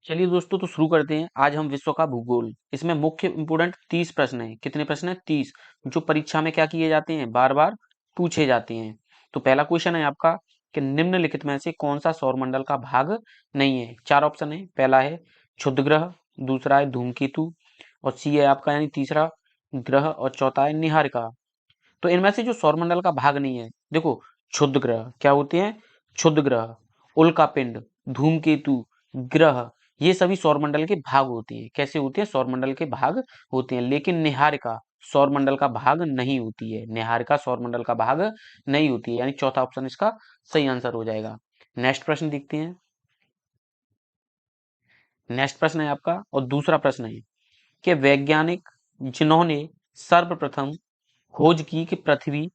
चलिए दोस्तों, तो शुरू करते हैं। आज हम विश्व का भूगोल, इसमें मुख्य इंपोर्टेंट 30 प्रश्न हैं। कितने प्रश्न हैं? 30, जो परीक्षा में क्या किए जाते हैं, बार बार पूछे जाते हैं। तो पहला क्वेश्चन है आपका कि निम्नलिखित में से कौन सा सौरमंडल का भाग नहीं है। चार ऑप्शन है। पहला है क्षुद्र ग्रह, दूसरा है धूमकेतु, और सी है आपका यानी तीसरा ग्रह, और चौथा है निहारिका। तो इनमें से जो सौरमंडल का भाग नहीं है, देखो, क्षुद्र ग्रह क्या होते हैं? क्षुद्र ग्रह, उल्कापिंड, धूमकेतु, ग्रह, ये सभी सौरमंडल के भाग होते हैं। कैसे होते हैं? सौरमंडल के भाग होते हैं। लेकिन निहारिका सौरमंडल का भाग नहीं होती है। निहारिका सौरमंडल का भाग नहीं होती है, यानी चौथा ऑप्शन इसका सही आंसर हो जाएगा। नेक्स्ट प्रश्न देखते हैं। नेक्स्ट प्रश्न है आपका, और दूसरा प्रश्न है कि वैज्ञानिक जिन्होंने सर्वप्रथम खोज की कि पृथ्वी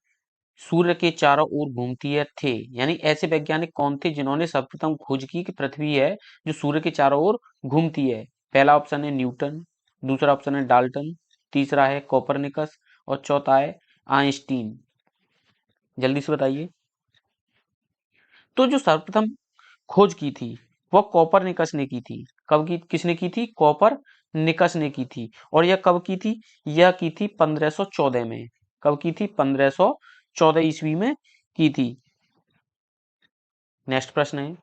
सूर्य के चारों ओर घूमती है थे, यानी ऐसे वैज्ञानिक कौन थे जिन्होंने सर्वप्रथम खोज की कि पृथ्वी है जो सूर्य के चारों ओर घूमती है? पहला ऑप्शन है न्यूटन, दूसरा ऑप्शन है डाल्टन, तीसरा है कोपरनिकस, और चौथा है आइंस्टीन। जल्दी से बताइए। तो जो सर्वप्रथम खोज की थी वह कोपरनिकस ने की थी। कब की? किसने की थी? कोपरनिकस ने की थी। और यह कब की थी? यह की थी 1514 में। कब की थी? 1514 ईस्वी में की थी। नेक्स्ट प्रश्न है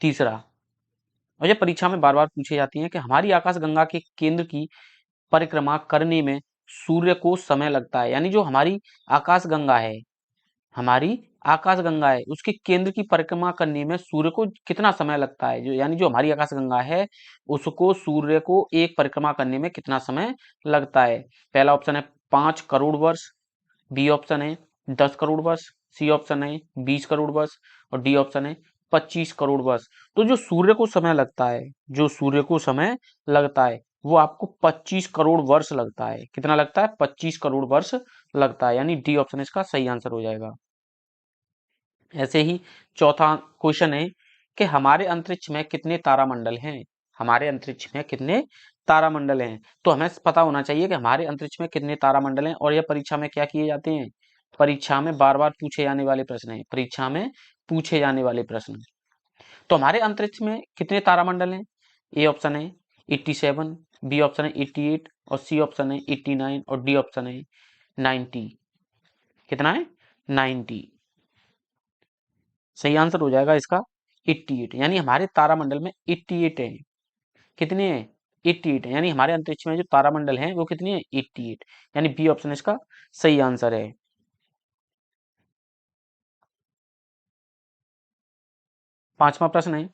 तीसरा, और ये परीक्षा में बार बार पूछे जाती है कि हमारी आकाशगंगा के केंद्र की परिक्रमा करने में सूर्य को समय लगता है, यानी जो हमारी आकाशगंगा है, हमारी आकाशगंगा है, उसके केंद्र की परिक्रमा करने में सूर्य को कितना समय लगता है? जो यानी जो हमारी आकाशगंगा है, उसको सूर्य को एक परिक्रमा करने में कितना समय लगता है? पहला ऑप्शन है 5 करोड़ वर्ष, बी ऑप्शन है 10 करोड़ वर्ष, सी ऑप्शन है 20 करोड़ वर्ष, और डी ऑप्शन है 25 करोड़ वर्ष। तो जो सूर्य को समय लगता है, जो सूर्य को समय लगता है, वो आपको 25 करोड़ वर्ष लगता है। कितना लगता है? 25 करोड़ वर्ष लगता है, यानी डी ऑप्शन इसका सही आंसर हो जाएगा। ऐसे ही चौथा क्वेश्चन है कि हमारे अंतरिक्ष में कितने तारामंडल हैं? हमारे अंतरिक्ष में कितने तारामंडल हैं? तो हमें पता होना चाहिए कि हमारे अंतरिक्ष में कितने तारामंडल हैं, और यह परीक्षा में क्या किए जाते हैं? परीक्षा में बार बार पूछे जाने वाले प्रश्न हैं। परीक्षा में पूछे जाने वाले प्रश्न। तो हमारे अंतरिक्ष में कितने तारामंडल हैं? ए ऑप्शन है 87, बी ऑप्शन है 88, और सी ऑप्शन है 89, और डी ऑप्शन है 90। कितना है? 90। सही आंसर हो जाएगा इसका 88, यानी हमारे तारामंडल में 88 है। कितने हैं? 88 है, यानी हमारे अंतरिक्ष में जो तारामंडल हैं वो कितने हैं? 88, यानी बी ऑप्शन इसका सही आंसर है। पांचवा प्रश्न है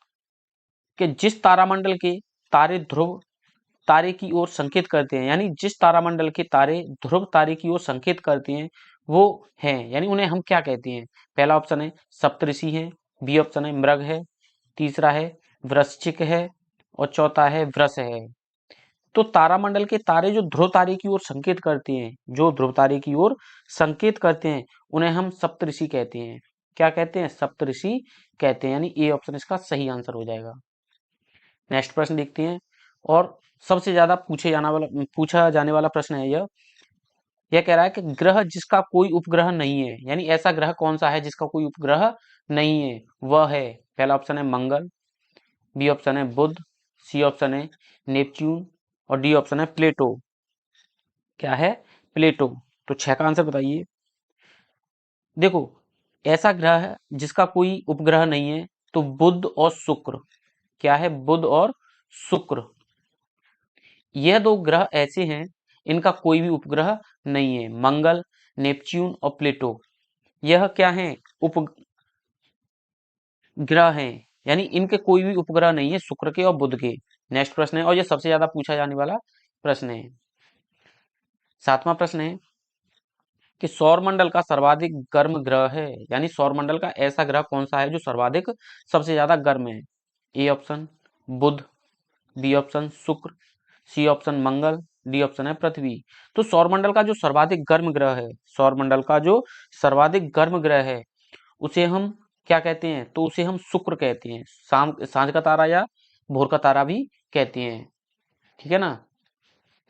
कि जिस तारामंडल के तारे ध्रुव तारे की ओर संकेत करते हैं, यानी जिस तारामंडल के तारे ध्रुव तारे की ओर संकेत करते हैं, वो हैं, यानी उन्हें हम क्या कहते हैं? पहला ऑप्शन है सप्तऋषि है, बी ऑप्शन है मृग है, तीसरा है वृश्चिक है, और चौथा है वृष है। तो तारामंडल के तारे जो ध्रुव तारे की ओर संकेत करते हैं, जो ध्रुव तारे की ओर संकेत करते हैं, उन्हें हम सप्तऋषि कहते हैं। क्या कहते हैं? सप्तऋषि कहते हैं, यानी ए ऑप्शन इसका सही आंसर हो जाएगा। नेक्स्ट प्रश्न देखते हैं, और सबसे ज्यादा पूछा जाने वाला प्रश्न है यह कह रहा है कि ग्रह जिसका कोई उपग्रह नहीं है, यानी ऐसा ग्रह कौन सा है जिसका कोई उपग्रह नहीं है? वह है, पहला ऑप्शन है मंगल, बी ऑप्शन है बुध, सी ऑप्शन है नेपच्यून, और डी ऑप्शन है प्लेटो। क्या है? प्लेटो। तो छह का आंसर बताइए। देखो, ऐसा ग्रह है जिसका कोई उपग्रह नहीं है, तो बुध और शुक्र। क्या है? बुध और शुक्र, यह दो ग्रह ऐसे हैं, इनका कोई भी उपग्रह नहीं है। मंगल, नेपच्यून और प्लेटो, यह क्या है? उपग्रह हैं, यानी इनके कोई भी उपग्रह नहीं है, शुक्र के और बुध के। नेक्स्ट प्रश्न है, और यह सबसे ज्यादा पूछा जाने वाला प्रश्न है। सातवां प्रश्न है कि सौरमंडल का सर्वाधिक गर्म ग्रह है, यानी सौरमंडल का ऐसा ग्रह कौन सा है जो सर्वाधिक सबसे ज्यादा गर्म है? ए ऑप्शन बुध, बी ऑप्शन शुक्र, सी ऑप्शन मंगल, डी ऑप्शन है पृथ्वी। तो सौरमंडल का जो सर्वाधिक गर्म ग्रह है, सौरमंडल का जो सर्वाधिक गर्म ग्रह है, उसे हम क्या कहते हैं? तो उसे हम शुक्र कहते हैं। शाम सांझ का तारा या भोर का तारा भी कहते हैं। ठीक है ना?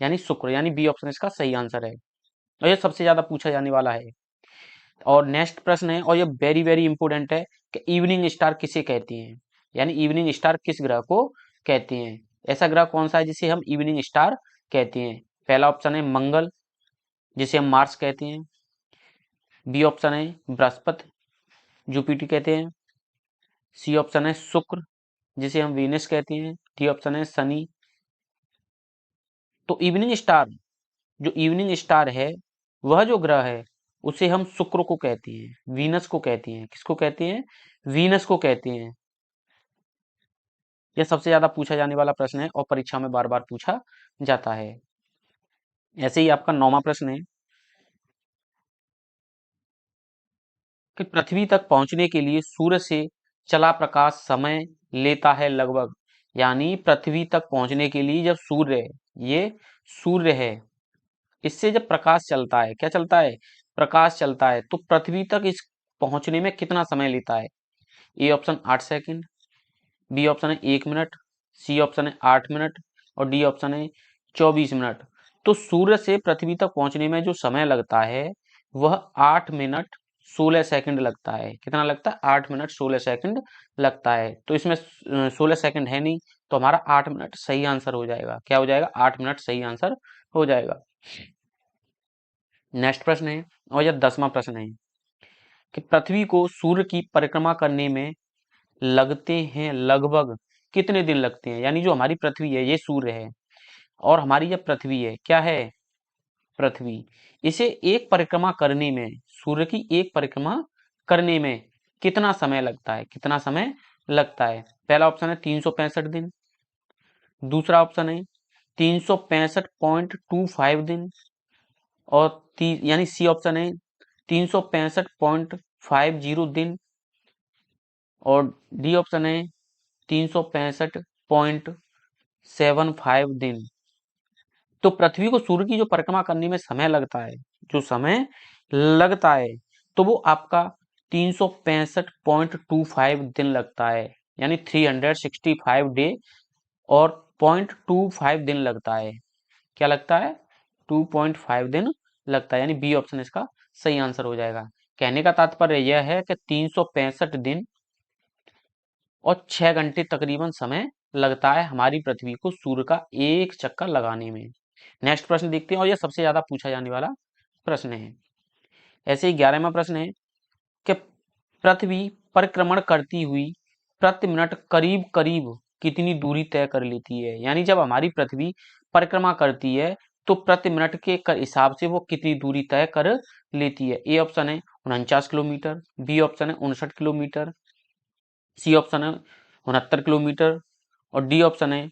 यानी शुक्र, यानी बी ऑप्शन इसका सही आंसर है, और यह सबसे ज्यादा पूछा जाने वाला है। और नेक्स्ट प्रश्न है, और ये वेरी वेरी इंपोर्टेंट है कि इवनिंग स्टार किसे कहते हैं? यानी इवनिंग स्टार किस ग्रह को कहते हैं? ऐसा ग्रह कौन सा है जिसे हम इवनिंग स्टार कहते हैं? पहला ऑप्शन है मंगल, जिसे हम मार्स कहते हैं। बी ऑप्शन है बृहस्पति, जुपिटर कहते हैं। सी ऑप्शन है शुक्र, जिसे हम वीनस कहते हैं। डी ऑप्शन है शनि। तो इवनिंग स्टार, जो इवनिंग स्टार है, वह जो ग्रह है उसे हम शुक्र को कहते हैं, वीनस को कहते हैं। किसको कहते हैं? वीनस को कहते हैं। यह सबसे ज्यादा पूछा जाने वाला प्रश्न है और परीक्षा में बार बार पूछा जाता है। ऐसे ही आपका 9वां प्रश्न है कि पृथ्वी तक पहुंचने के लिए सूर्य से चला प्रकाश समय लेता है लगभग। यानी पृथ्वी तक पहुंचने के लिए जब सूर्य है, ये सूर्य है, इससे जब प्रकाश चलता है, क्या चलता है? प्रकाश चलता है, तो पृथ्वी तक इस पहुंचने में कितना समय लेता है? A option 8 second, B option है 1 मिनट, सी ऑप्शन है 8 मिनट और डी ऑप्शन है 24 मिनट। तो सूर्य से पृथ्वी तक पहुंचने में जो समय लगता है वह 8 मिनट 16 सेकंड लगता है। कितना लगता है? 8 मिनट 16 सेकंड लगता है। तो इसमें 16 सेकंड है नहीं, तो हमारा 8 मिनट सही आंसर हो जाएगा। क्या हो जाएगा? 8 मिनट सही आंसर हो जाएगा। नेक्स्ट प्रश्न है, और यह 10वां प्रश्न है कि पृथ्वी को सूर्य की परिक्रमा करने में लगते हैं लगभग कितने दिन लगते हैं? यानी जो हमारी पृथ्वी है, ये सूर्य है और हमारी यह पृथ्वी है, क्या है? पृथ्वी। इसे एक परिक्रमा करने में, सूर्य की एक परिक्रमा करने में कितना समय लगता है? कितना समय लगता है? पहला ऑप्शन है 365 दिन, दूसरा ऑप्शन है 365.25 दिन और यानी सी ऑप्शन है 365.50 दिन और डी ऑप्शन है 365.75 दिन। तो पृथ्वी को सूर्य की जो परिक्रमा करने में समय लगता है, जो समय लगता है, तो वो आपका 365.25 दिन लगता है। यानी 365 डे और 0.25 दिन लगता है। क्या लगता है? 2.5 दिन लगता है। यानी बी ऑप्शन इसका सही आंसर हो जाएगा। कहने का तात्पर्य यह है कि 365 दिन और 6 घंटे तकरीबन समय लगता है हमारी पृथ्वी को सूर्य का एक चक्कर लगाने में। नेक्स्ट प्रश्न देखते हैं, और यह सबसे ज्यादा पूछा जाने वाला प्रश्न है। ऐसे ही 11वां प्रश्न है कि पृथ्वी परिक्रमण करती हुई प्रति मिनट करीब करीब कितनी दूरी तय कर लेती है? यानी जब हमारी पृथ्वी परिक्रमा करती है तो प्रति मिनट के हिसाब से वो कितनी दूरी तय कर लेती है? ए ऑप्शन है 49 किलोमीटर, बी ऑप्शन है 59 किलोमीटर, सी ऑप्शन है 69 किलोमीटर और डी ऑप्शन है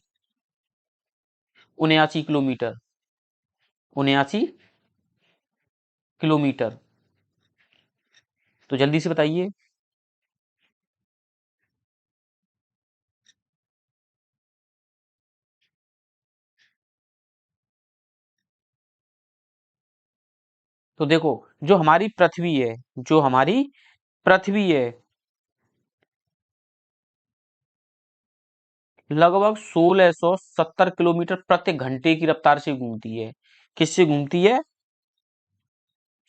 79 किलोमीटर। 79 किलोमीटर। तो जल्दी से बताइए। तो देखो, जो हमारी पृथ्वी है, जो हमारी पृथ्वी है, लगभग 1670 किलोमीटर प्रति घंटे की रफ्तार से घूमती है। किससे घूमती है?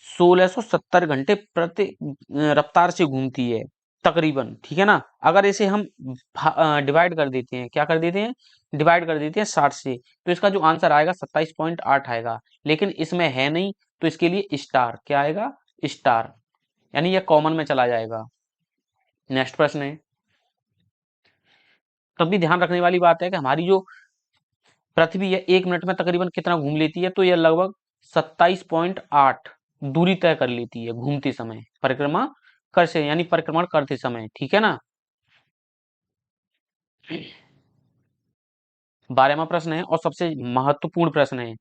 1670 घंटे प्रति रफ्तार से घूमती है तकरीबन। ठीक है ना? अगर इसे हम डिवाइड कर देते हैं, क्या कर देते हैं? डिवाइड कर देते हैं 60 से, तो इसका जो आंसर आएगा 27.8 आएगा। लेकिन इसमें है नहीं, तो इसके लिए स्टार। क्या आएगा? स्टार। यानी यह कॉमन में चला जाएगा। नेक्स्ट प्रश्न है, तब भी ध्यान रखने वाली बात है कि हमारी जो पृथ्वी है 1 मिनट में तकरीबन कितना घूम लेती है? तो यह लगभग 27.8 दूरी तय कर लेती है घूमते समय, परिक्रमा कर से, यानी परिक्रमण करते समय। ठीक है ना? 12वां प्रश्न है और सबसे महत्वपूर्ण प्रश्न है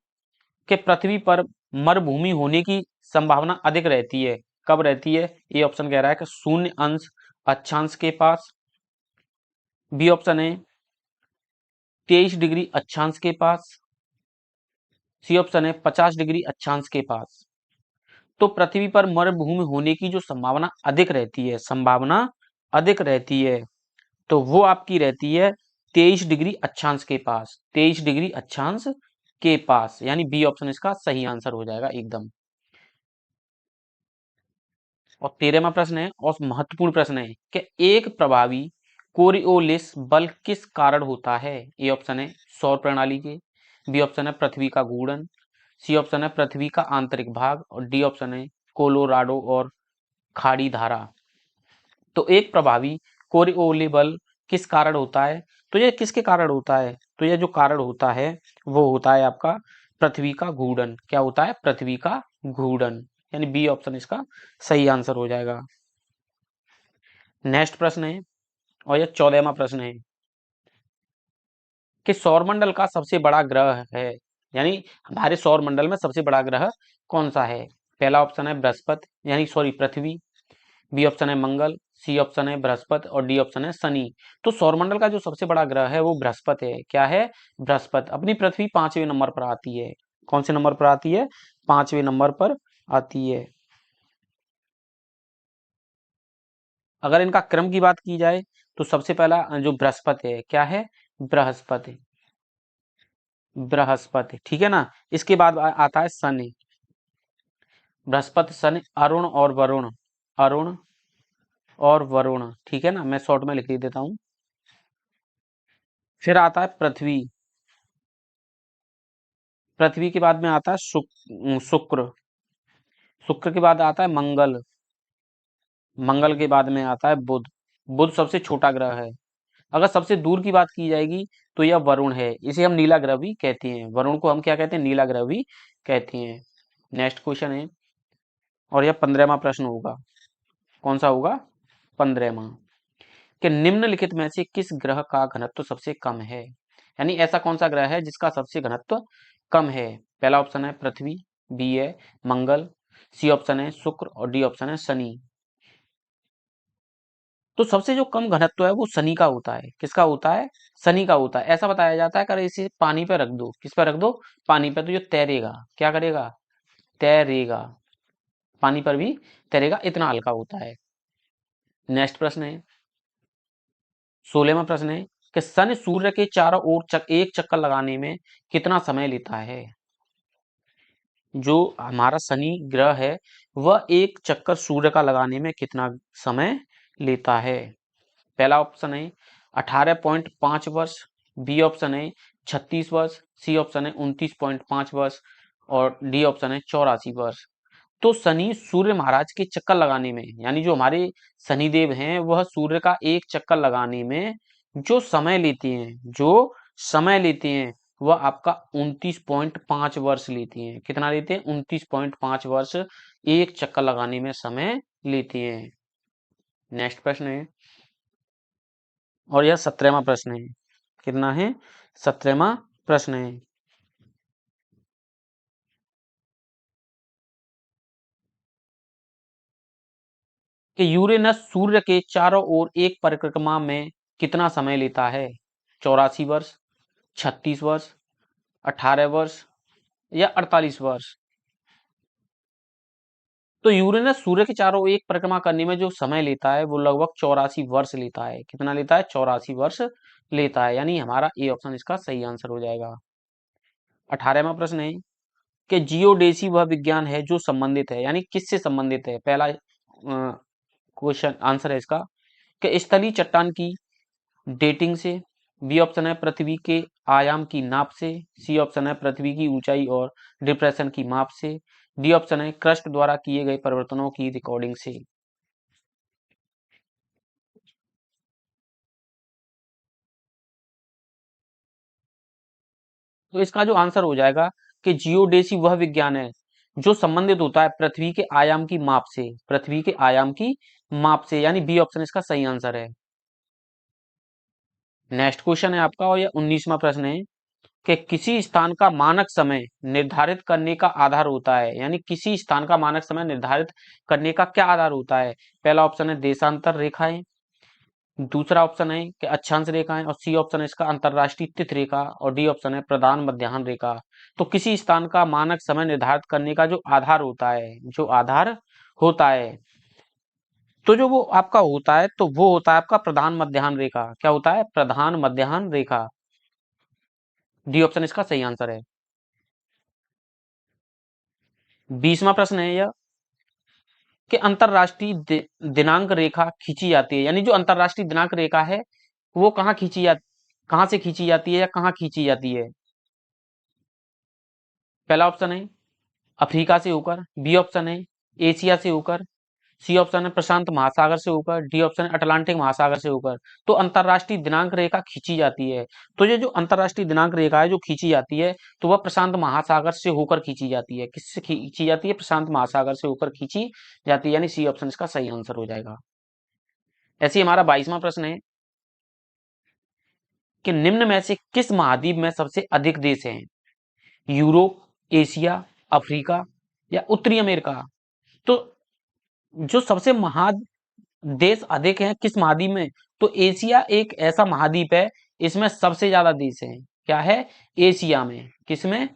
कि पृथ्वी पर मरुभूमि होने की संभावना अधिक रहती है। कब रहती है? ए ऑप्शन कह रहा है कि 0 अंश अक्षांश के पास, बी ऑप्शन है 23 डिग्री अक्षांश के पास, सी ऑप्शन है 50 डिग्री अक्षांश के पास। तो पृथ्वी पर मरुभूमि होने की जो संभावना अधिक रहती है, संभावना अधिक रहती है, तो वो आपकी रहती है 23 डिग्री अक्षांश के पास। 23 डिग्री अक्षांश के पास, यानी बी ऑप्शन इसका सही आंसर हो जाएगा एकदम। और 13वां प्रश्न है और महत्वपूर्ण प्रश्न है कि एक प्रभावी कोरियोलिस बल किस कारण होता है? ए ऑप्शन है सौर प्रणाली के, बी ऑप्शन है पृथ्वी का घूर्णन, सी ऑप्शन है पृथ्वी का आंतरिक भाग और डी ऑप्शन है कोलोराडो और खाड़ी धारा। तो एक प्रभावी कोरियोलिस बल किस कारण होता है? तो ये किसके कारण होता है? तो ये जो कारण होता है वो होता है आपका पृथ्वी का घूर्णन। क्या होता है? पृथ्वी का घूर्णन, यानी बी ऑप्शन इसका सही आंसर हो जाएगा। नेक्स्ट प्रश्न है और यह 14वां प्रश्न है कि सौरमंडल का सबसे बड़ा ग्रह है, यानी हमारे सौरमंडल में सबसे बड़ा ग्रह कौन सा है? पहला ऑप्शन है बृहस्पति यानी सॉरी पृथ्वी, बी ऑप्शन है मंगल, सी ऑप्शन है बृहस्पति और डी ऑप्शन है शनि। तो सौरमंडल का जो सबसे बड़ा ग्रह है वो बृहस्पति है। क्या है? बृहस्पति। अपनी पृथ्वी 5वें नंबर पर आती है। कौन से नंबर पर आती है? 5वें नंबर पर आती है। अगर इनका क्रम की बात की जाए तो सबसे पहला जो बृहस्पति है, क्या है? बृहस्पति, बृहस्पति, ठीक है ना। इसके बाद आता है शनि, बृहस्पति शनि अरुण और वरुण, अरुण और वरुण, ठीक है ना। मैं शॉर्ट में लिख देता हूं। फिर आता है पृथ्वी, पृथ्वी के बाद में आता है शुक्र, शुक्र के बाद आता है मंगल, मंगल के बाद में आता है बुध, बुध सबसे छोटा ग्रह है। अगर सबसे दूर की बात की जाएगी तो यह वरुण है, इसे हम नीला ग्रह भी कहते हैं। वरुण को हम क्या कहते हैं? नीला ग्रह भी कहते हैं। नेक्स्ट क्वेश्चन है और यह 15वां प्रश्न होगा। कौन सा होगा? 15वां। कि निम्नलिखित में से किस ग्रह का घनत्व सबसे कम है? यानी ऐसा कौन सा ग्रह है जिसका सबसे घनत्व कम है? पहला ऑप्शन है पृथ्वी, बी है मंगल, सी ऑप्शन है शुक्र और डी ऑप्शन है शनि। तो सबसे जो कम घनत्व है वो शनि का होता है। किसका होता है? शनि का होता है। ऐसा बताया जाता है, अगर इसे पानी पे रख दो, किस पे रख दो? पानी पे, तो ये तैरेगा। क्या करेगा? तैरेगा, पानी पर भी तैरेगा, इतना हल्का होता है। नेक्स्ट प्रश्न है 16वां प्रश्न है कि शनि सूर्य के चारों ओर एक चक्कर लगाने में कितना समय लेता है? जो हमारा शनि ग्रह है वह एक चक्कर सूर्य का लगाने में कितना समय लेता है? पहला ऑप्शन है 18.5 वर्ष, बी ऑप्शन है 36 वर्ष, सी ऑप्शन है 29.5 वर्ष और डी ऑप्शन है 84 वर्ष। तो शनि सूर्य महाराज के चक्कर लगाने में, यानी जो हमारे शनिदेव हैं वह सूर्य का एक चक्कर लगाने में जो समय लेती हैं, जो समय लेती हैं वह आपका 29.5 वर्ष लेती हैं। कितना लेते हैं? 29.5 वर्ष एक चक्कर लगाने में समय लेती हैं। नेक्स्ट प्रश्न है और यह 17वां प्रश्न है। कितना है? 17वां प्रश्न है कि यूरेनस सूर्य के चारों ओर एक परिक्रमा में कितना समय लेता है? 84 वर्ष, 36 वर्ष, 18 वर्ष या 48 वर्ष। तो यूरेनस सूर्य के चारों ओर एक परिक्रमा करने में जो समय लेता है वो लगभग 84 वर्ष लेता है। कितना लेता है? 84 वर्ष लेता है, यानी हमारा ए ऑप्शन इसका सही आंसर हो जाएगा। 18वां प्रश्न है कि जियोडेसी वह विज्ञान है जो संबंधित है, यानी किससे संबंधित है? पहला क्वेश्चन आंसर है इसका कि स्थलीय चट्टान की डेटिंग से, बी ऑप्शन है पृथ्वी के आयाम की नाप से, सी ऑप्शन है पृथ्वी की ऊंचाई और डिप्रेशन की माप से, डी ऑप्शन है क्रस्ट द्वारा किए गए परिवर्तनों की रिकॉर्डिंग से। तो इसका जो आंसर हो जाएगा कि जियोडेसी वह विज्ञान है जो संबंधित होता है पृथ्वी के आयाम की माप से, पृथ्वी के आयाम की माप से, यानी बी ऑप्शन इसका सही आंसर है। नेक्स्ट क्वेश्चन है आपका और यह 19वां प्रश्न है कि किसी स्थान का मानक समय निर्धारित करने का आधार होता है, यानी किसी स्थान का मानक समय निर्धारित करने का क्या आधार होता है? पहला ऑप्शन है देशांतर रेखाएं, दूसरा ऑप्शन है कि अक्षांश रेखाएं और सी ऑप्शन है इसका अंतरराष्ट्रीय तिथि रेखा और डी ऑप्शन है प्रधान मध्याह्न रेखा। तो किसी स्थान का मानक समय निर्धारित करने का जो आधार होता है, जो आधार होता है, तो जो वो आपका होता है तो वो होता है आपका प्रधान मध्याह्न रेखा। क्या होता है? प्रधान मध्याह्न रेखा। डी ऑप्शन इसका सही आंसर है। 20वां प्रश्न है यह कि अंतरराष्ट्रीय दिनांक रेखा खींची जाती है, यानी जो अंतरराष्ट्रीय दिनांक रेखा है वो कहाँ से खींची जाती है या कहाँ खींची जाती है? पहला ऑप्शन है अफ्रीका से होकर, बी ऑप्शन है एशिया से होकर, सी ऑप्शन है प्रशांत महासागर से होकर, डी ऑप्शन है अटलांटिक महासागर से होकर। तो अंतरराष्ट्रीय दिनांक रेखा खींची जाती है, तो ये जो अंतरराष्ट्रीय दिनांक रेखा है जो खींची जाती है, तो वह प्रशांत महासागर से होकर खींची जाती है। किससे खींची जाती है? प्रशांत महासागर से होकर खींची जाती है, यानी सी ऑप्शन इसका सही आंसर हो जाएगा। ऐसे ही हमारा 22वां प्रश्न है कि निम्न में से किस महाद्वीप में सबसे अधिक देश हैं? यूरोप, एशिया, अफ्रीका या उत्तरी अमेरिका? तो जो सबसे देश अधिक हैं किस महाद्वीप में? तो एशिया एक ऐसा महाद्वीप है, इसमें सबसे ज्यादा देश हैं। क्या है? एशिया में। किसमें?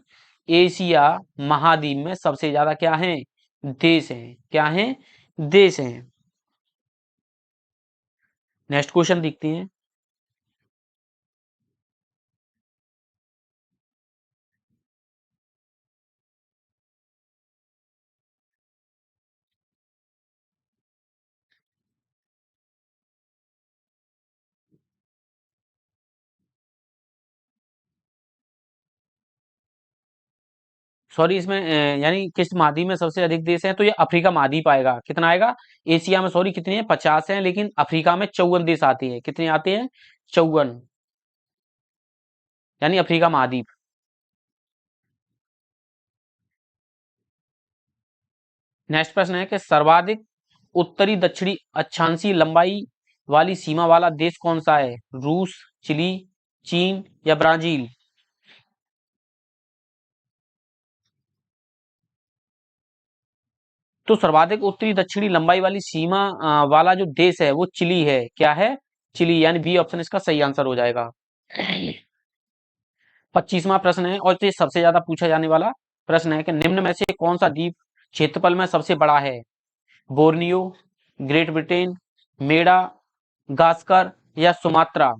एशिया महाद्वीप में सबसे ज्यादा क्या है? देश हैं। क्या है? देश हैं। नेक्स्ट क्वेश्चन देखते हैं। सॉरी, इसमें यानी किस महाद्वीप में सबसे अधिक देश हैं? तो ये अफ्रीका महाद्वीप आएगा। कितना आएगा? एशिया में सॉरी कितनी है? 50 है, लेकिन अफ्रीका में 54 देश आते हैं। कितने आते हैं? 54, यानी अफ्रीका महाद्वीप। नेक्स्ट प्रश्न है कि सर्वाधिक उत्तरी दक्षिणी अक्षांशीय लंबाई वाली सीमा वाला देश कौन सा है? रूस, चिली, चीन या ब्राजील? तो सर्वाधिक उत्तरी दक्षिणी लंबाई वाली सीमा वाला जो देश है वो चिली है। क्या है? चिली, यानी बी ऑप्शन इसका सही आंसर हो जाएगा। 25वां प्रश्न है और ये सबसे ज्यादा पूछा जाने वाला प्रश्न है कि निम्न में से कौन सा द्वीप क्षेत्रफल में सबसे बड़ा है? बोर्नियो, ग्रेट ब्रिटेन, मेडा गास्कर या सुमात्रा?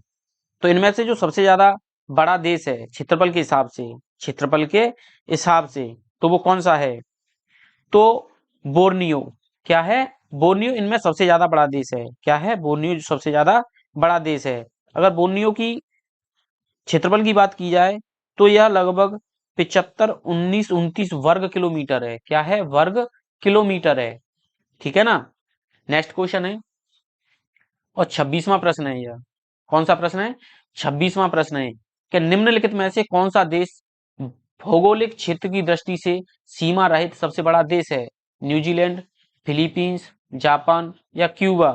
तो इनमें से जो सबसे ज्यादा बड़ा देश है क्षेत्रफल के हिसाब से, क्षेत्रफल के हिसाब से, तो वो कौन सा है? तो बोर्नियो। क्या है? बोर्नियो इनमें सबसे ज्यादा बड़ा देश है। क्या है? बोर्नियो जो सबसे ज्यादा बड़ा देश है। अगर बोर्नियो की क्षेत्रफल की बात की जाए तो यह लगभग 75, 19, 29 वर्ग किलोमीटर है। क्या है? वर्ग किलोमीटर है। ठीक है ना? नेक्स्ट क्वेश्चन है और 26वां प्रश्न है यह। कौन सा प्रश्न है? 26वां प्रश्न है कि निम्नलिखित में से कौन सा देश भौगोलिक क्षेत्र की दृष्टि से सीमा रहित सबसे बड़ा देश है? न्यूजीलैंड, फिलीपींस, जापान या क्यूबा?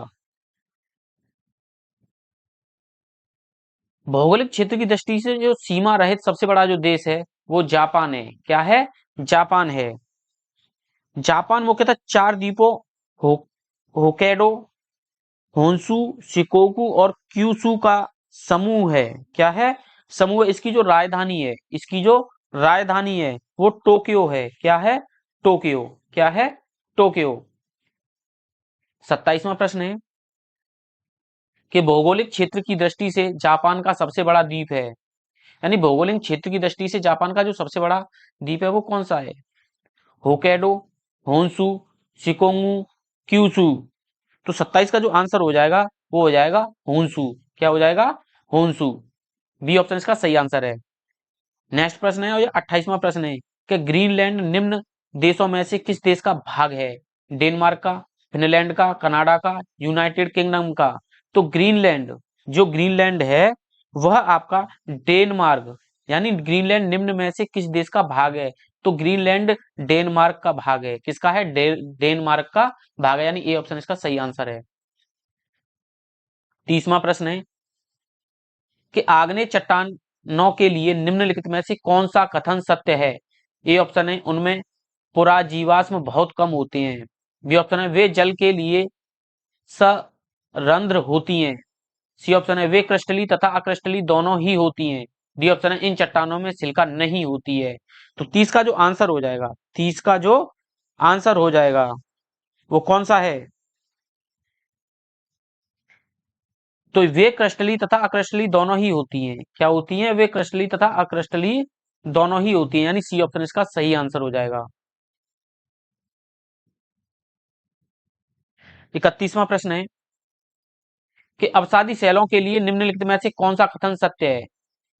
भौगोलिक क्षेत्र की दृष्टि से जो सीमा रहित सबसे बड़ा जो देश है वो जापान है। क्या है? जापान है। जापान मुख्यतः 4 द्वीपों हो होकैडो, होन्शु, शिकोकू और क्यूशू का समूह है। क्या है? समूह है। इसकी जो राजधानी है, इसकी जो राजधानी है वो टोक्यो है। क्या है? टोक्यो। क्या है? टोक्यो। 27वां प्रश्न है कि भौगोलिक क्षेत्र की दृष्टि से जापान का सबसे बड़ा द्वीप है, यानी भौगोलिक क्षेत्र की दृष्टि से जापान का जो सबसे बड़ा द्वीप है वो कौन सा है? Hokkaido, Honshu, शिकोंगू, Kyushu? तो 27 का जो आंसर हो जाएगा वो हो जाएगा होन्शु। क्या हो जाएगा? होन्शु। बी ऑप्शन इसका सही आंसर है। नेक्स्ट प्रश्न है और ये 28वां प्रश्न है कि ग्रीनलैंड निम्न देशों में से किस देश का भाग है? डेनमार्क का, फिनलैंड का, कनाडा का, यूनाइटेड किंगडम का? तो ग्रीनलैंड, जो ग्रीनलैंड है वह आपका डेनमार्क, यानी ग्रीनलैंड निम्न में से किस देश का भाग है? तो ग्रीनलैंड डेनमार्क का भाग है। किसका है? डेनमार्क का भाग है, यानी ए ऑप्शन इसका सही आंसर है। 30वां प्रश्न है कि आग्नेय चट्टानों के लिए निम्नलिखित में से कौन सा कथन सत्य है? ए ऑप्शन है उनमें पुराजीवाश्म बहुत कम होते हैं। बी ऑप्शन है वे जल के लिए सरंध्र होती हैं। सी ऑप्शन है वे क्रिस्टलीय तथा अक्रिस्टलीय दोनों ही होती हैं। डी ऑप्शन है इन चट्टानों में सिलिका नहीं होती है। तो 30 का जो आंसर हो जाएगा, 30 का जो आंसर हो जाएगा वो कौन सा है? तो वे क्रिस्टलीय तथा अक्रिस्टलीय दोनों ही होती हैं। क्या होती हैं? वे क्रिस्टलीय तथा अक्रिस्टलीय दोनों ही होती हैं, यानी सी ऑप्शन इसका सही आंसर हो जाएगा। 31वां प्रश्न है कि अवसादी सेलों के लिए निम्नलिखित में से कौन सा कथन सत्य है।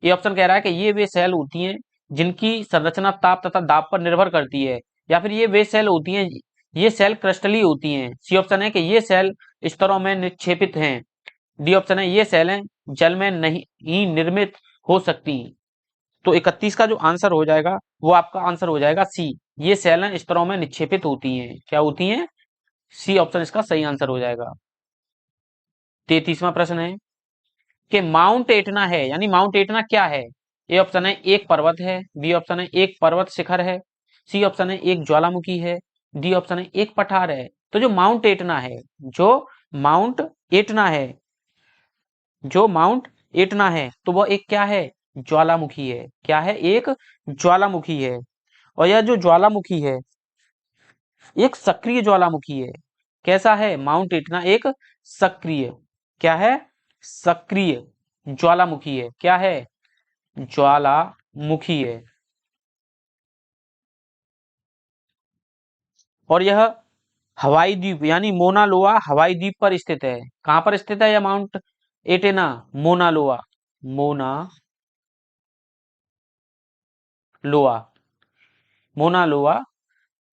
ये ऑप्शन कह रहा है कि ये वे सेल होती हैं जिनकी संरचना ताप तथा दाब पर निर्भर करती है, या फिर ये वे सेल होती हैं, ये सेल क्रिस्टलीय होती हैं। सी ऑप्शन है कि ये सेल स्तरों में निक्षेपित हैं। डी ऑप्शन है ये सेलें जल में नहीं निर्मित हो सकती। तो 31 का जो आंसर हो जाएगा वो आपका आंसर हो जाएगा सी, ये सेलें स्तरों में निक्षेपित होती हैं। क्या होती हैं? सी ऑप्शन इसका सही आंसर हो जाएगा। 33वां प्रश्न है कि माउंट एटना है, यानी माउंट एटना क्या है। ए ऑप्शन है एक पर्वत है, बी ऑप्शन है एक पर्वत शिखर है, सी ऑप्शन है एक ज्वालामुखी है, डी ऑप्शन है एक पठार है। तो जो माउंट एटना है, जो माउंट एटना है, जो माउंट एटना है, तो वह एक क्या है? ज्वालामुखी है। क्या है? एक ज्वालामुखी है। और यह जो ज्वालामुखी है एक सक्रिय ज्वालामुखी है। कैसा है? माउंट एटना एक सक्रिय, क्या है? सक्रिय ज्वालामुखी है। क्या है? ज्वालामुखी है। और यह हवाई द्वीप यानी मोना लोआ हवाई द्वीप पर स्थित है। कहां पर स्थित है यह माउंट एटेना? मोना लोआ, मोना लोआ, मोना लोआ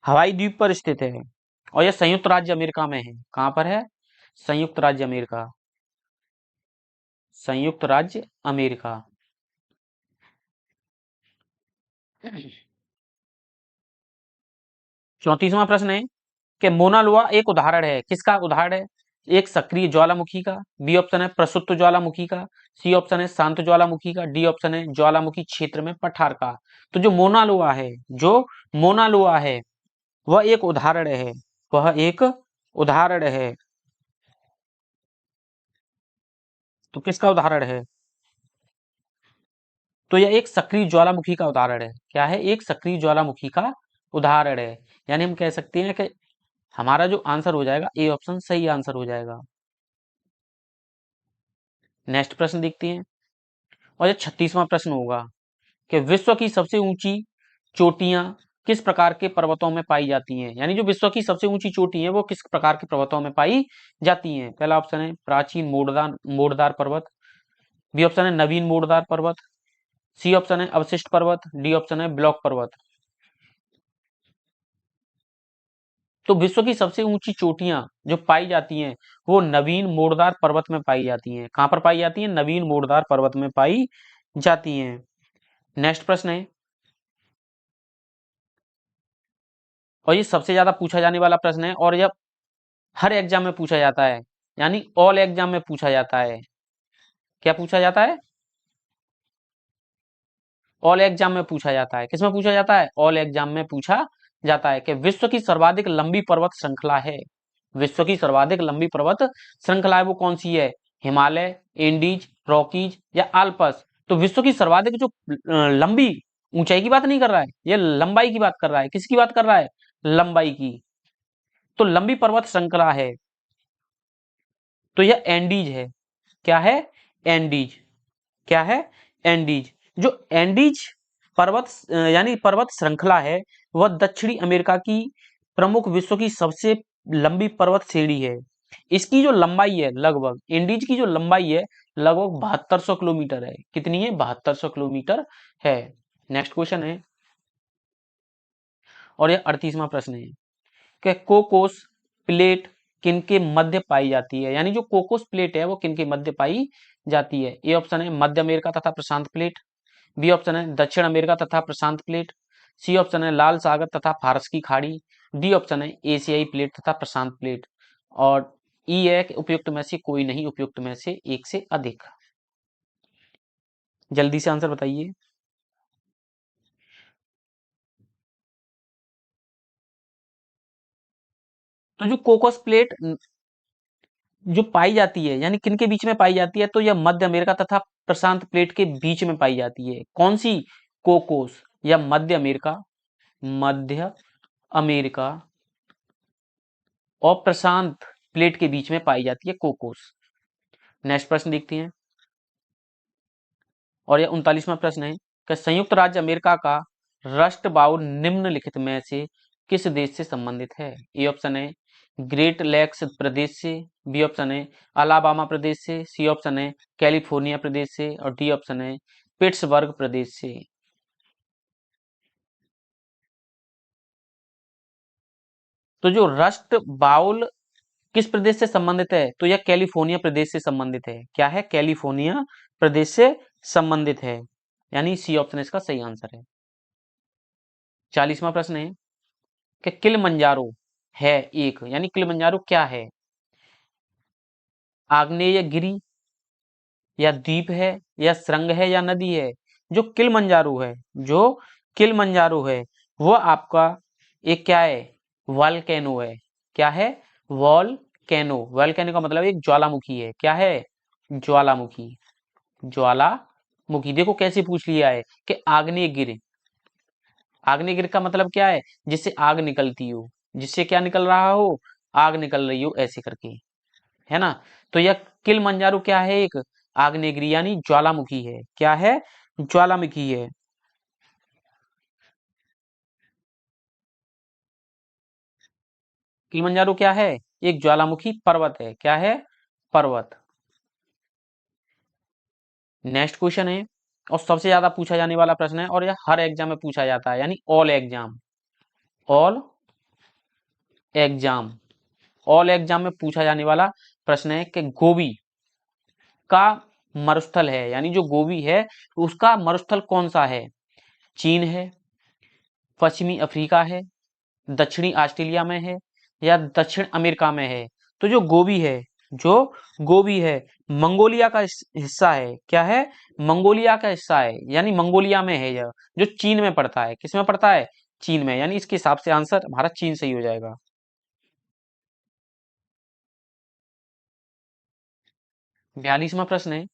हवाई द्वीप पर स्थित है। और यह संयुक्त राज्य अमेरिका में है। कहां पर है? संयुक्त राज्य अमेरिका, संयुक्त राज्य अमेरिका। 34वां प्रश्न है कि मोना लोआ एक उदाहरण है। किसका उदाहरण है? एक सक्रिय ज्वालामुखी का, बी ऑप्शन है प्रसुप्त ज्वालामुखी का, सी ऑप्शन है शांत ज्वालामुखी का, डी ऑप्शन है ज्वालामुखी क्षेत्र में पठार का। तो जो मोना लोआ है, जो मोना लोआ है वह एक उदाहरण है, वह एक उदाहरण है। तो किसका उदाहरण है? तो यह एक सक्रिय ज्वालामुखी का उदाहरण है। क्या है? एक सक्रिय ज्वालामुखी का उदाहरण है। यानी हम कह सकते हैं कि हमारा जो आंसर हो जाएगा ए ऑप्शन सही आंसर हो जाएगा। नेक्स्ट प्रश्न देखते हैं। और ये 36वां प्रश्न होगा कि विश्व की सबसे ऊंची चोटियां किस प्रकार के पर्वतों में पाई जाती हैं। यानी जो विश्व की सबसे ऊंची चोटी है वो किस प्रकार के पर्वतों में पाई जाती हैं। पहला ऑप्शन है प्राचीन मोड़दार मोड़दार पर्वत, बी ऑप्शन है नवीन मोड़दार पर्वत, सी ऑप्शन है अवशिष्ट पर्वत, डी ऑप्शन है ब्लॉक पर्वत। तो विश्व की सबसे ऊंची चोटियां जो पाई जाती हैं वो नवीन मोड़दार पर्वत में पाई जाती हैं। कहां पर पाई जाती हैं? नवीन मोड़दार पर्वत में पाई जाती हैं। नेक्स्ट प्रश्न है, और ये सबसे ज्यादा पूछा जाने वाला प्रश्न है, और यह हर एग्जाम में पूछा जाता है, यानी ऑल एग्जाम में पूछा जाता है। क्या पूछा जाता है? ऑल एग्जाम में पूछा जाता है। किसमें पूछा जाता है? ऑल एग्जाम में पूछा जाता है कि विश्व की सर्वाधिक लंबी पर्वत श्रृंखला है। विश्व की सर्वाधिक लंबी पर्वत श्रृंखला है वो कौन सी है? हिमालय, एंडीज, रॉकीज या आल्पस। तो विश्व की सर्वाधिक जो लंबी, ऊंचाई की बात नहीं कर रहा है, ये लंबाई की बात कर रहा है। किसकी बात कर रहा है? लंबाई की। तो लंबी पर्वत श्रृंखला है तो यह एंडीज है। क्या है? एंडीज। क्या है? एंडीज। जो एंडीज पर्वत यानी पर्वत श्रृंखला है वह दक्षिणी अमेरिका की प्रमुख विश्व की सबसे लंबी पर्वत श्रेणी है। इसकी जो लंबाई है लगभग, एंडीज की जो लंबाई है लगभग 7200 किलोमीटर है। कितनी है? 7200 किलोमीटर है। नेक्स्ट क्वेश्चन है, और यह 38वां प्रश्न है कि कोकोस प्लेट किनके मध्य पाई जाती है। यानी जो कोकोस प्लेट है वो किनके मध्य पाई जाती है। ए ऑप्शन है मध्य अमेरिका तथा प्रशांत प्लेट, बी ऑप्शन है दक्षिण अमेरिका तथा प्रशांत प्लेट, सी ऑप्शन है लाल सागर तथा फारस की खाड़ी, डी ऑप्शन है एशियाई प्लेट तथा प्रशांत प्लेट, और ई है कि उपयुक्त में से कोई नहीं, उपयुक्त में से एक से अधिक। जल्दी से आंसर बताइए। तो जो कोकोस प्लेट जो पाई जाती है यानी किन के बीच में पाई जाती है, तो यह मध्य अमेरिका तथा प्रशांत प्लेट के बीच में पाई जाती है। कौन सी? कोकोस या मध्य अमेरिका, मध्य अमेरिका और प्रशांत प्लेट के बीच में पाई जाती है कोकोस। नेक्स्ट प्रश्न देखते हैं, और यह 39वां प्रश्न है कि संयुक्त राज्य अमेरिका का राष्ट्र बाउल निम्नलिखित में से किस देश से संबंधित है। ए ऑप्शन है ग्रेट लेक्स प्रदेश से, बी ऑप्शन है अलाबामा प्रदेश से, सी ऑप्शन है कैलिफोर्निया प्रदेश से और डी ऑप्शन है पिट्सबर्ग प्रदेश से। तो जो रस्ट बाउल किस प्रदेश से संबंधित है, तो यह कैलिफोर्निया प्रदेश से संबंधित है। क्या है, कैलिफोर्निया प्रदेश से संबंधित है, यानी सी ऑप्शन इसका सही आंसर है। 40वां प्रश्न है कि किलिमंजारो है एक, यानी किलिमंजारो क्या है, आग्नेयगिरी या द्वीप है या सुरंग है या नदी है। जो किलिमंजारो है, जो किलिमंजारो है वो आपका एक क्या है, वॉल्केनो है। क्या है, वॉल्केनो। वॉल्केनो का मतलब एक ज्वालामुखी है। क्या है, ज्वालामुखी। ज्वालामुखी देखो कैसे पूछ लिया है कि आग्नेयगिरि। आग्नेयगिरि का मतलब क्या है, जिससे आग निकलती हो, जिससे क्या निकल रहा हो, आग निकल रही हो ऐसे करके, है ना। तो यह किलिमंजारो क्या है, एक आग्नेयगिरि यानी ज्वालामुखी है। क्या है, ज्वालामुखी है। किलिमंजारो क्या है, एक ज्वालामुखी पर्वत है। क्या है, पर्वत। नेक्स्ट क्वेश्चन है और सबसे ज्यादा पूछा जाने वाला प्रश्न है, और यह हर एग्जाम में पूछा जाता है, यानी all exam, all exam, all exam में पूछा जाने वाला प्रश्न है कि गोबी का मरुस्थल है, यानी जो गोबी है उसका मरुस्थल कौन सा है। चीन है, पश्चिमी अफ्रीका है, दक्षिणी ऑस्ट्रेलिया में है या दक्षिण अमेरिका में है। तो जो गोबी है, जो गोबी है मंगोलिया का हिस्सा है। क्या है, मंगोलिया का हिस्सा है, यानी मंगोलिया में है यह, जो चीन में पड़ता है। किस में पड़ता है, चीन में, यानी इसके हिसाब से आंसर हमारा चीन सही हो जाएगा। 42वां प्रश्न है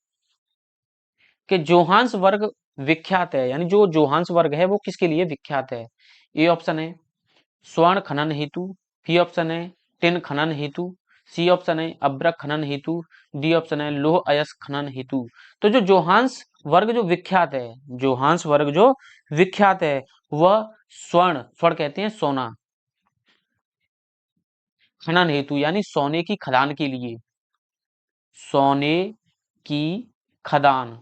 कि जोहान्स वर्ग विख्यात है, यानी जो जोहान्स वर्ग है वो किसके लिए विख्यात है। ए ऑप्शन है स्वर्ण खनन हेतु, बी ऑप्शन है टिन खनन हेतु, सी ऑप्शन है अभ्रक खनन हेतु, डी ऑप्शन है लोह अयस्क खनन हेतु। तो जो जोहान्स वर्ग जो विख्यात है, जोहान्स वर्ग जो विख्यात है वह स्वर्ण, स्वर्ण कहते हैं सोना, खनन हेतु यानी सोने की खदान के लिए, सोने की खदान,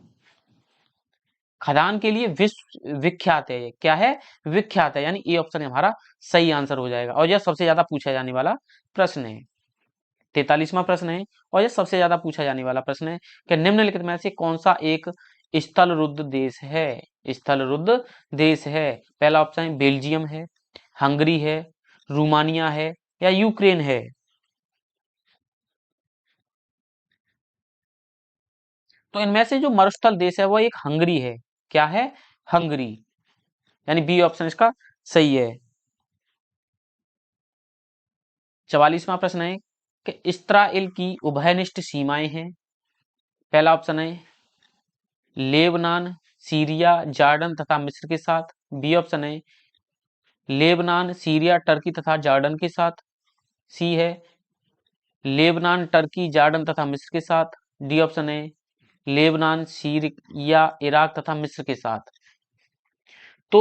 खदान के लिए विश्व विख्यात है। क्या है, विख्यात है, यानी ए ऑप्शन हमारा सही आंसर हो जाएगा, और यह सबसे ज्यादा पूछा जाने वाला प्रश्न है। 43वां प्रश्न है और यह सबसे ज्यादा पूछा जाने वाला प्रश्न है कि निम्नलिखित में से कौन सा एक स्थल रुद्ध देश है। स्थल रुद्ध देश है, पहला ऑप्शन बेल्जियम है, हंगरी है, रोमानिया है या यूक्रेन है। तो इनमें से जो मरुस्थल देश है वो एक हंगरी है। क्या है, हंगरी, यानी बी ऑप्शन इसका सही है। 44वां प्रश्न है कि इस्राइल की उभयनिष्ठ सीमाएं हैं। पहला ऑप्शन है लेबनान, सीरिया, जॉर्डन तथा मिस्र के साथ, बी ऑप्शन है लेबनान, सीरिया, टर्की तथा जॉर्डन के साथ, सी है लेबनान, टर्की, जॉर्डन तथा मिस्र के साथ, डी ऑप्शन है लेबनान, सीरिया, इराक तथा मिस्र के साथ। तो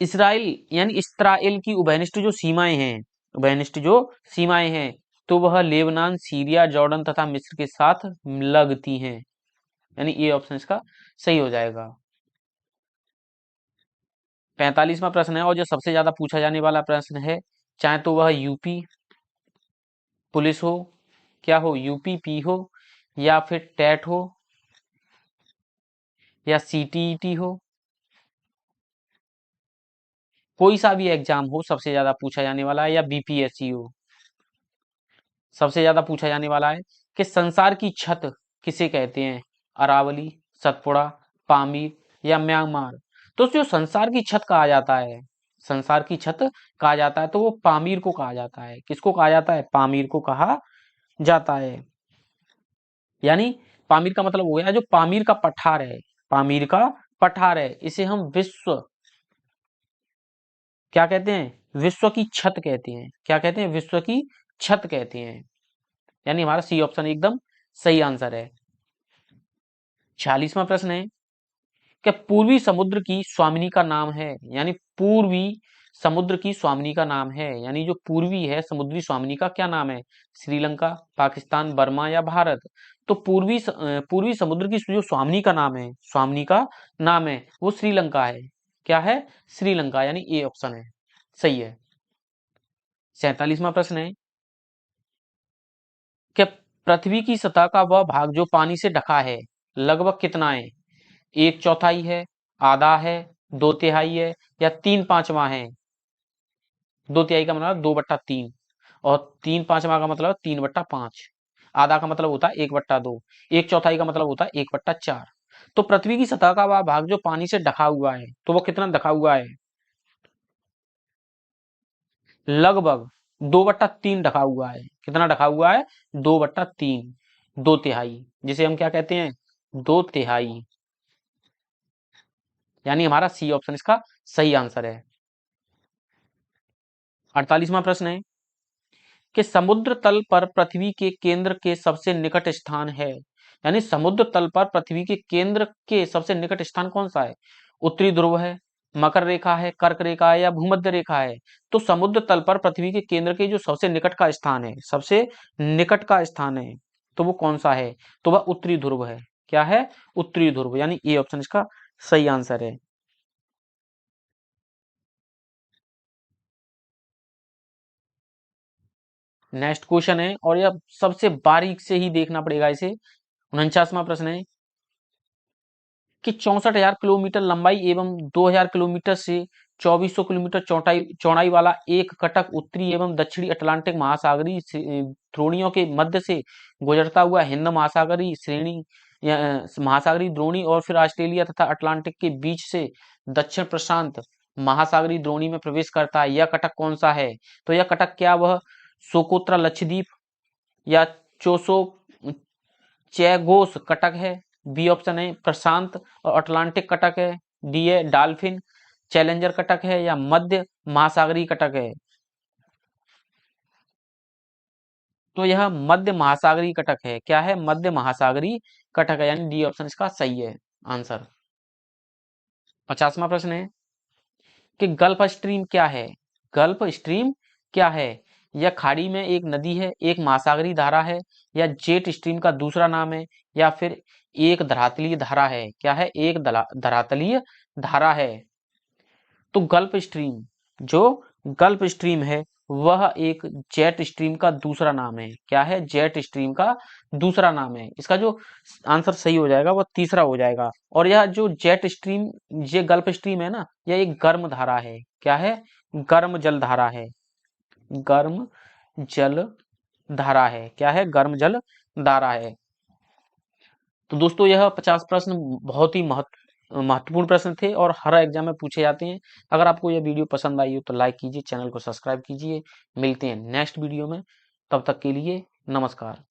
इसराइल यानी इस्राइल की उभयनिष्ठ जो सीमाएं हैं, उभयनिष्ठ जो सीमाएं हैं, तो वह लेबनान, सीरिया, जॉर्डन तथा मिस्र के साथ लगती हैं, यानी ये ऑप्शन इसका सही हो जाएगा। 45वां प्रश्न है और जो सबसे ज्यादा पूछा जाने वाला प्रश्न है, चाहे तो वह यूपी पुलिस हो, क्या हो, यूपी पी हो या फिर टेट हो या सीटीईटी हो, कोई सा भी एग्जाम हो सबसे ज्यादा पूछा जाने वाला है, या बीपीएससी हो, सबसे ज्यादा पूछा जाने वाला है कि संसार की छत किसे कहते हैं, अरावली, सतपुड़ा, पामीर या म्यांमार। तो जो संसार की छत कहा जाता है, संसार की छत कहा जाता है तो वो पामीर को कहा जाता है। किसको कहा जाता है, पामीर को कहा जाता है। यानी पामीर का मतलब हो गया जो पामीर का पठार है, पामीर का पठार है, इसे हम विश्व क्या कहते हैं, विश्व की छत कहते हैं। क्या कहते हैं, विश्व की छत कहते हैं, यानी हमारा सी ऑप्शन एकदम सही आंसर है। 46वां प्रश्न है कि पूर्वी समुद्र की स्वामिनी का नाम है, यानी पूर्वी समुद्र की स्वामिनी का नाम है, यानी जो पूर्वी है समुद्री स्वामिनी का क्या नाम है? श्रीलंका, पाकिस्तान, बर्मा या भारत? तो पूर्वी समुद्र की जो स्वामिनी का नाम है, स्वामिनी का नाम है वो श्रीलंका है। क्या है? श्रीलंका, यानी ए ऑप्शन है सही है। 47वां प्रश्न है कि पृथ्वी की सतह का वह भाग जो पानी से ढका है लगभग कितना है? 1/4 है, आधा है, 2/3 है या 3/5 है? 2/3 का मतलब 2/3 और 3/5 का मतलब 3/5। आधा का मतलब होता है 1/2, 1/4 का मतलब होता है 1/4। तो पृथ्वी की सतह का वह भाग जो पानी से ढका हुआ है तो वो कितना ढका हुआ है? लगभग 2/3 ढका हुआ है। कितना ढका हुआ है? 2/3, 2/3, जिसे हम क्या कहते हैं? 2/3, यानी हमारा सी ऑप्शन इसका सही आंसर है। 48वां प्रश्न है कि समुद्र तल पर पृथ्वी के केंद्र के सबसे निकट स्थान है, यानी समुद्र तल पर पृथ्वी के केंद्र के सबसे निकट स्थान कौन सा है? उत्तरी ध्रुव है, मकर रेखा है, कर्क रेखा है या भूमध्य रेखा है? तो समुद्र तल पर पृथ्वी के केंद्र के जो सबसे निकट का स्थान है, सबसे निकट का स्थान है, तो वो कौन सा है? तो वह उत्तरी ध्रुव है। क्या है? उत्तरी ध्रुव, यानी ए ऑप्शन इसका सही आंसर है। नेक्स्ट क्वेश्चन है और यह सबसे बारीक से ही देखना पड़ेगा इसे। 49वां प्रश्न है कि 64,000 किलोमीटर लंबाई एवं 2,000 किलोमीटर से 2,400 किलोमीटर चौड़ाई चौड़ाई वाला एक कटक उत्तरी एवं दक्षिणी अटलांटिक महासागरीय द्रोणियों के मध्य से गुजरता हुआ हिंद महासागरीय श्रेणी या महासागरीय द्रोणी और फिर ऑस्ट्रेलिया तथा अटलांटिक के बीच से दक्षिण प्रशांत महासागरीय द्रोणी में प्रवेश करता है। यह कटक कौन सा है? तो यह कटक क्या वह सोकोत्रा लक्षद्वीप या चोसो चैगोस कटक है? बी ऑप्शन है प्रशांत और अटलांटिक कटक है, डी है डाल्फिन चैलेंजर कटक है या मध्य महासागरीय कटक है? तो यह मध्य महासागरीय कटक है। क्या है? मध्य महासागरीय कटक है, यानी डी ऑप्शन इसका सही है आंसर। 50वां प्रश्न है कि गल्फ स्ट्रीम क्या है? गल्फ स्ट्रीम क्या है? यह खाड़ी में एक नदी है, एक महासागरीय धारा है या जेट स्ट्रीम का दूसरा नाम है या फिर एक धरातलीय धारा है? क्या है? एक धरातलीय धारा है। तो गल्फ स्ट्रीम, जो गल्फ स्ट्रीम है वह एक जेट स्ट्रीम का दूसरा नाम है। क्या है? जेट स्ट्रीम का दूसरा नाम है। इसका जो आंसर सही हो जाएगा वह तीसरा हो जाएगा। और यह जो जेट स्ट्रीम, ये गल्फ स्ट्रीम है ना, यह एक गर्म धारा है। क्या है? गर्म जल धारा है। गर्म जल धारा है। क्या है? गर्म जल धारा है। तो दोस्तों यह 50 प्रश्न बहुत ही महत्वपूर्ण प्रश्न थे और हर एग्जाम में पूछे जाते हैं। अगर आपको यह वीडियो पसंद आई हो तो लाइक कीजिए, चैनल को सब्सक्राइब कीजिए। मिलते हैं नेक्स्ट वीडियो में, तब तक के लिए नमस्कार।